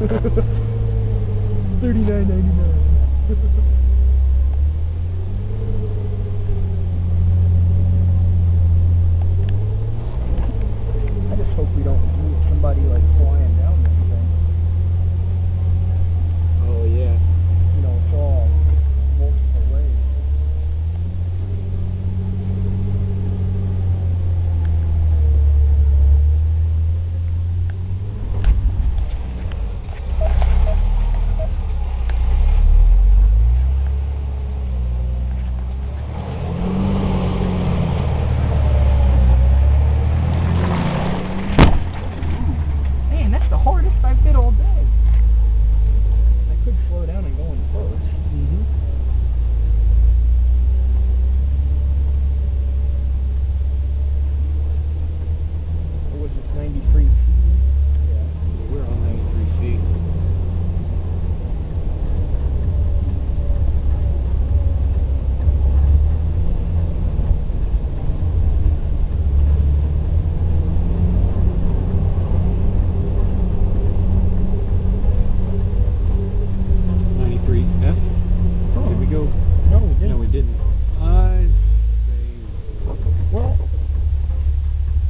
$39.99. I just hope we don't meet somebody like flying down this thing. Oh yeah. You know, it's all multiple ways. Man, that's the hardest I've hit all day. I could slow down and go in first. Or was it 93 feet? Yeah, we're on 93 feet. No, we didn't. I say. Well,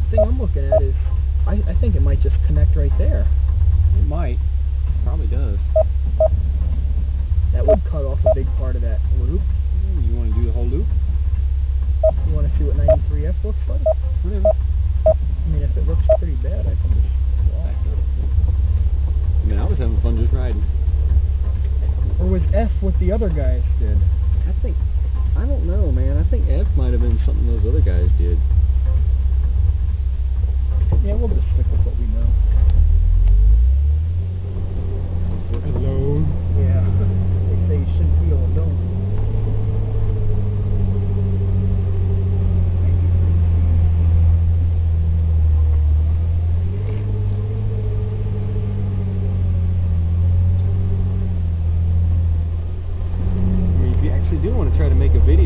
the thing I'm looking at is, I think it might just connect right there. It might. Probably does. That would cut off a big part of that loop. You want to do the whole loop? You want to see what 93F looks like? Whatever. I mean, if it looks pretty bad, I can just Back up. I mean, I was having fun just riding. Or was F what the other guys did? I don't know, man. I think F might have been something those other guys did. Yeah, we'll just stick with what we know. We're alone. Yeah. They say you shouldn't feel alone. I mean, if you actually do want to try to make a video,